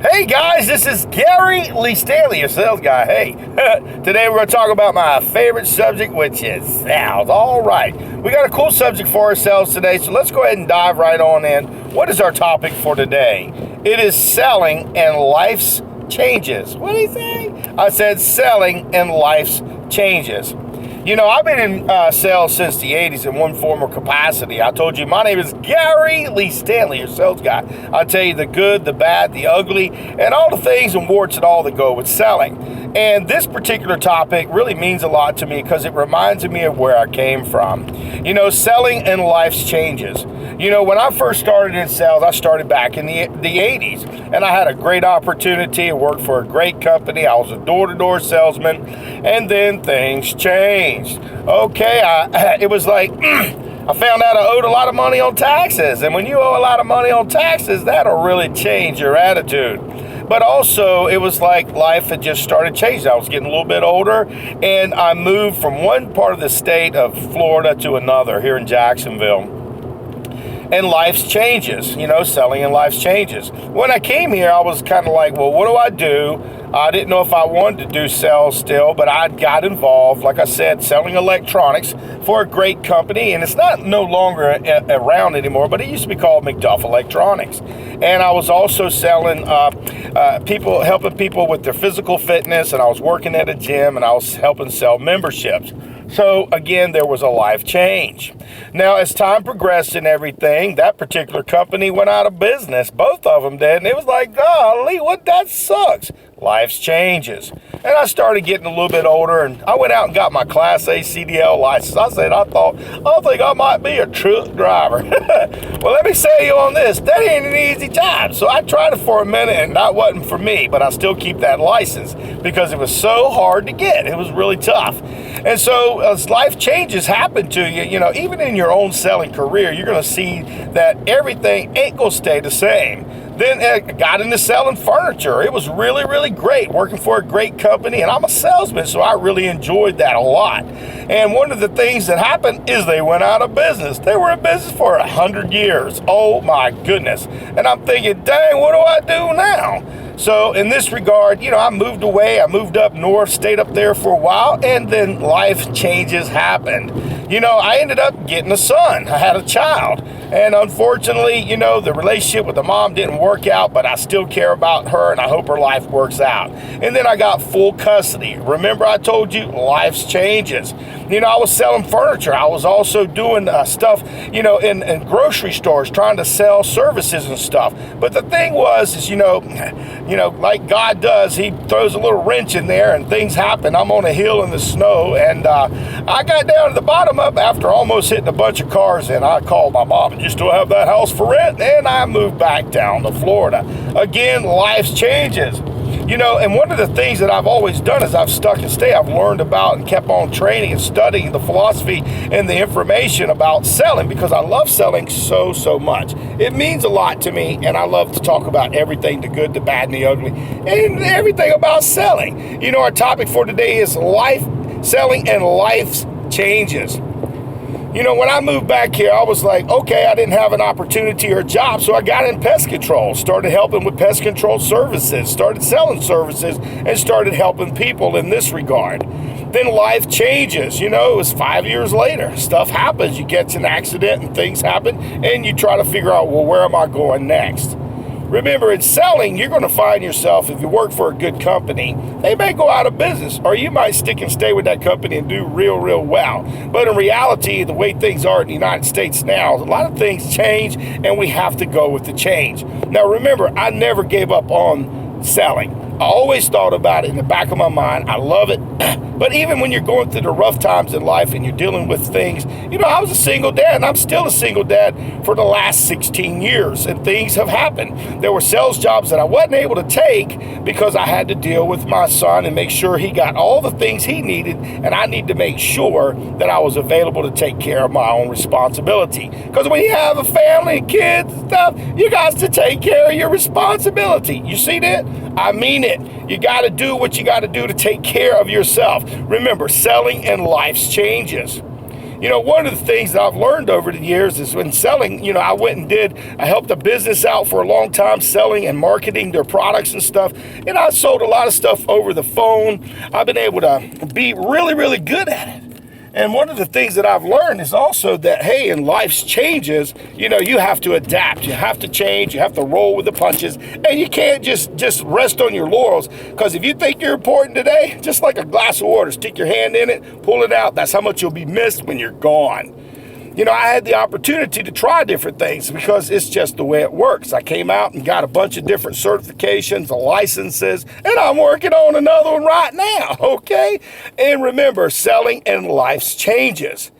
Hey guys, this is Stanley, your sales guy. Hey, today we're going to talk about my favorite subject, which is sales. All right, we got a cool subject for ourselves today, so let's go ahead and dive right on in. What is our topic for today? It is selling and life's changes. What did he say? I said selling and life's changes. You know, I've been in sales since the 80s in one form or capacity. I told you my name is Stanley, your sales guy. I'll tell you the good, the bad, the ugly, and all the things and warts and all that go with selling. And this particular topic really means a lot to me because it reminds me of where I came from. You know, selling and life's changes. You know, when I first started in sales, I started back in the 80s, and I had a great opportunity. I worked for a great company. I was a door-to-door salesman, and then things changed. Okay, it was like, I found out I owed a lot of money on taxes, and when you owe a lot of money on taxes, that'll really change your attitude. But also, it was like life had just started changing. I was getting a little bit older, and I moved from one part of the state of Florida to another here in Jacksonville. And life's changes, you know, selling and life's changes. When I came here, I was kind of like, well, what do I do? I didn't know if I wanted to do sales still, but I got involved, like I said, selling electronics for a great company. And it's no longer around anymore, but it used to be called McDuff Electronics. And I was also selling helping people with their physical fitness, and I was working at a gym, and I was helping sell memberships. So again, there was a life change. Now, as time progressed and everything, that particular company went out of business. Both of them did. And it was like, golly, that sucks. Life's changes. And I started getting a little bit older, and I went out and got my Class A CDL license. I think I might be a truck driver. Well, let me say you on this, that ain't an easy job. So I tried it for a minute, and that wasn't for me, but I still keep that license because it was so hard to get. It was really tough. And so as life changes happen to you, you know, even in your own selling career, you're going to see that everything ain't going to stay the same. Then I got into selling furniture. It was really, really great working for a great company, and I'm a salesman, so I really enjoyed that a lot. And one of the things that happened is they went out of business. They were in business for 100 years. Oh my goodness. And I'm thinking, dang, what do I do now? So in this regard, you know, I moved away. I moved up north, stayed up there for a while, and then life changes happened. You know, I ended up getting a son. I had a child. And unfortunately, you know, the relationship with the mom didn't work out, but I still care about her, and I hope her life works out. And then I got full custody. Remember I told you, life's changes. You know, I was selling furniture. I was also doing stuff, you know, in grocery stores, trying to sell services and stuff. But the thing was, you know, like God does, he throws a little wrench in there and things happen. I'm on a hill in the snow, and I got down to the bottom up after almost hitting a bunch of cars, and I called my mom, and you still have that house for rent? And I moved back down to Florida. Again, life's changes. You know, and one of the things that I've always done is I've stuck and stayed. I've learned about and kept on training and studying the philosophy and the information about selling because I love selling so much. It means a lot to me, and I love to talk about everything, the good, the bad, and the ugly, and everything about selling. You know, our topic for today is selling and life's changes. You know, when I moved back here, I was like, okay, I didn't have an opportunity or a job, so I got in pest control, started helping with pest control services, started selling services, and started helping people in this regard. Then life changes. You know, it was 5 years later. Stuff happens. You get an accident and things happen, and you try to figure out, well, where am I going next? Remember, in selling, you're going to find yourself, if you work for a good company, they may go out of business, or you might stick and stay with that company and do real well. But in reality, the way things are in the United States now, a lot of things change, and we have to go with the change. Now, remember, I never gave up on selling. I always thought about it in the back of my mind. I love it. But even when you're going through the rough times in life and you're dealing with things, you know, I was a single dad, and I'm still a single dad for the last 16 years, and things have happened. There were sales jobs that I wasn't able to take because I had to deal with my son and make sure he got all the things he needed, and I need to make sure that I was available to take care of my own responsibility. Because when you have a family and kids and stuff, you got to take care of your responsibility. You see that? I mean it. You got to do what you got to do to take care of yourself. Remember, selling and life's changes. You know, one of the things that I've learned over the years is when selling, you know, I helped a business out for a long time selling and marketing their products and stuff. And I sold a lot of stuff over the phone. I've been able to be really, really good at it. And one of the things that I've learned is also that, hey, in life's changes, you know, you have to adapt. You have to change. You have to roll with the punches. And you can't just rest on your laurels. Because if you think you're important today, just like a glass of water, stick your hand in it, pull it out. That's how much you'll be missed when you're gone. You know, I had the opportunity to try different things because it's just the way it works. I came out and got a bunch of different certifications, licenses, and I'm working on another one right now, okay? And remember, selling and life's changes.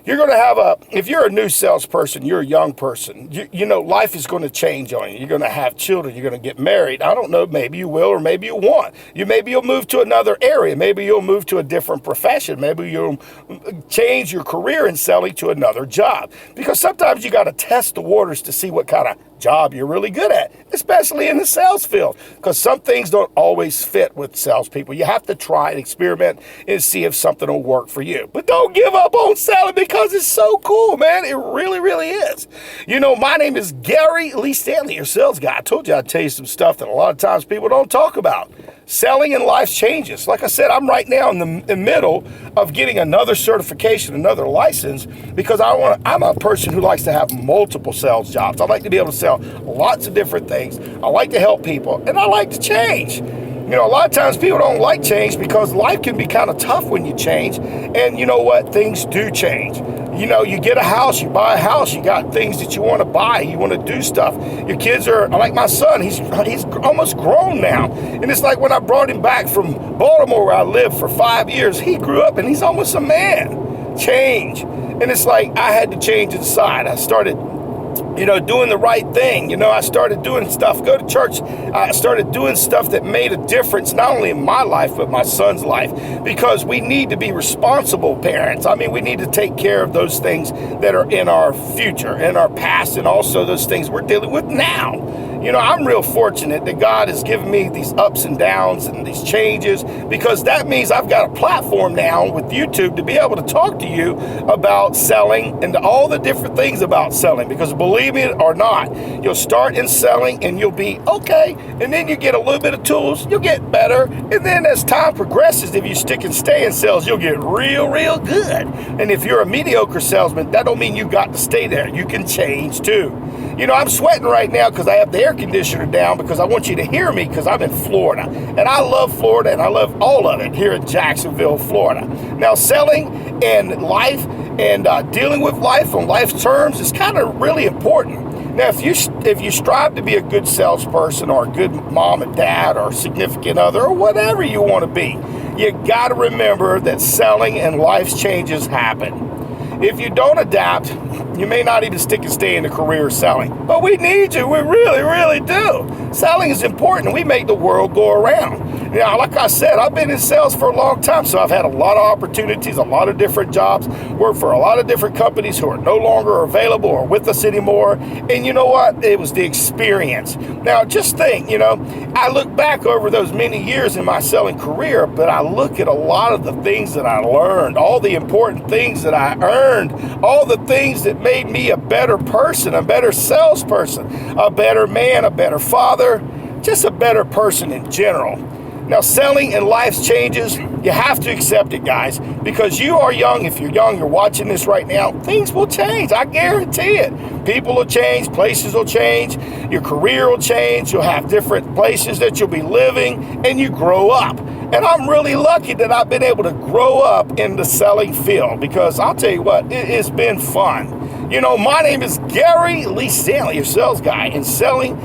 You're going to have if you're a new salesperson, you're a young person, you know, life is going to change on you. You're going to have children. You're going to get married. I don't know, maybe you will or maybe you won't. Maybe you'll move to another area. Maybe you'll move to a different profession. Maybe you'll change your career in selling to another job. Because sometimes you got to test the waters to see what kind of job you're really good at, especially in the sales field, because some things don't always fit with salespeople. You have to try and experiment and see if something will work for you. But don't give up on selling because it's so cool, man. It really, really is. You know, my name is Gary Lee Stanley, your sales guy. I told you I'd tell you some stuff that a lot of times people don't talk about. Selling and life changes. Like I said, I'm right now in the middle of getting another certification, another license, because I'm a person who likes to have multiple sales jobs. I like to be able to sell lots of different things. I like to help people, and I like to change. You know, a lot of times people don't like change because life can be kind of tough when you change. And you know what? Things do change. You know, you get a house, you buy a house, you got things that you want to buy, you want to do stuff. Your kids are, like my son, he's almost grown now. And it's like when I brought him back from Baltimore where I lived for 5 years, he grew up and he's almost a man. Change. And it's like I had to change inside. I started, you know, doing the right thing. You know, I started doing stuff, go to church. I started doing stuff that made a difference, not only in my life, but my son's life, because we need to be responsible parents. I mean, we need to take care of those things that are in our future, in our past, and also those things we're dealing with now. You know, I'm real fortunate that God has given me these ups and downs and these changes, because that means I've got a platform now with YouTube to be able to talk to you about selling and all the different things about selling, because believe me or not, you'll start in selling and you'll be okay, and then you get a little bit of tools, you'll get better, and then as time progresses, if you stick and stay in sales, you'll get real, real good. And if you're a mediocre salesman, that don't mean you got to stay there. You can change too. You know, I'm sweating right now because I have the air conditioner down, because I want you to hear me, because I'm in Florida. And I love Florida, and I love all of it here in Jacksonville, Florida. Now, selling and life and dealing with life on life's terms is kind of really important. Now, if you strive to be a good salesperson or a good mom and dad or significant other or whatever you want to be, you got to remember that selling and life's changes happen. If you don't adapt, you may not even stick and stay in the career of selling. But we need you. We really, really do. Selling is important. We make the world go around. Now, like I said, I've been in sales for a long time, so I've had a lot of opportunities, a lot of different jobs, worked for a lot of different companies who are no longer available or with us anymore. And you know what? It was the experience. Now, just think, you know, I look back over those many years in my selling career, but I look at a lot of the things that I learned, all the important things that I earned, all the things that made me a better person, a better salesperson, a better man, a better father, just a better person in general. Now, selling and life's changes, you have to accept it, guys, because you are young. If you're young, you're watching this right now, things will change. I guarantee it. People will change. Places will change. Your career will change. You'll have different places that you'll be living, and you grow up. And I'm really lucky that I've been able to grow up in the selling field, because I'll tell you what, it's been fun. You know, my name is Gary Lee Stanley, your sales guy, and selling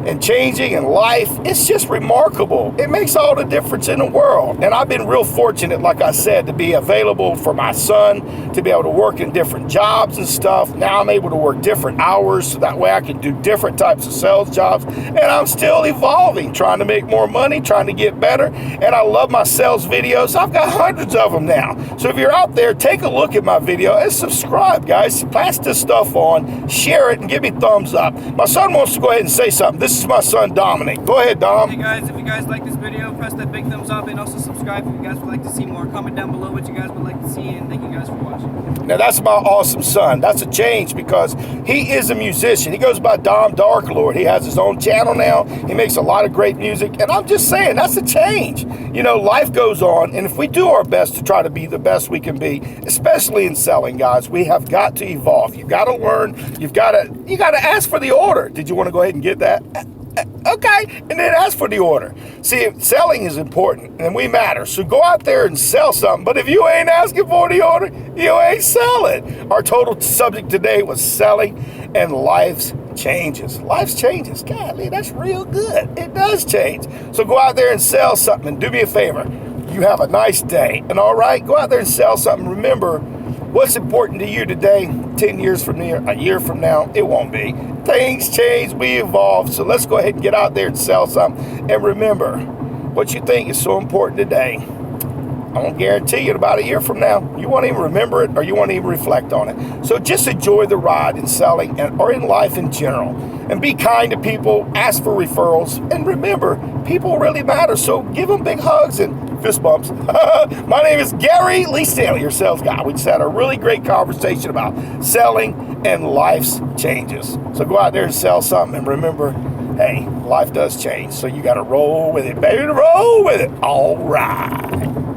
and changing in life, it's just remarkable. It makes all the difference in the world. And I've been real fortunate, like I said, to be available for my son, to be able to work in different jobs and stuff. Now I'm able to work different hours, so that way I can do different types of sales jobs. And I'm still evolving, trying to make more money, trying to get better. And I love my sales videos. I've got hundreds of them now. So if you're out there, take a look at my video and subscribe, guys. Pass this stuff on, share it, and give me thumbs up. My son wants to go ahead and say something. This is my son, Dominic. Go ahead, Dom. Hey guys, if you guys like this video, press that big thumbs up and also subscribe if you guys would like to see more. Comment down below what you guys would like to see, and thank you guys for watching. Now, that's my awesome son. That's a change because he is a musician. He goes by Dom Dark Lord. He has his own channel now. He makes a lot of great music. And I'm just saying, that's a change. You know, life goes on. And if we do our best to try to be the best we can be, especially in selling, guys, we have got to evolve. You've got to learn. You got to ask for the order. Did you want to go ahead and get that? Okay, and then ask for the order. See, selling is important, and we matter. So go out there and sell something. But if you ain't asking for the order, you ain't selling. Our total subject today was selling and life's changes. Life's changes. Golly, that's real good. It does change. So go out there and sell something. And do me a favor. You have a nice day. And all right, go out there and sell something. Remember, what's important to you today, 10 years from now, a year from now, it won't be. Things change, we evolve. So let's go ahead and get out there and sell something. And remember, what you think is so important today, I won't guarantee you about a year from now, you won't even remember it or you won't even reflect on it. So just enjoy the ride in selling or in life in general. And be kind to people, ask for referrals. And remember, people really matter. So give them big hugs and fist bumps. My name is Gary Lee Stanley, your sales guy. We just had a really great conversation about selling and life's changes. So go out there and sell something. And remember, hey, life does change. So you got to roll with it, baby. Roll with it. All right.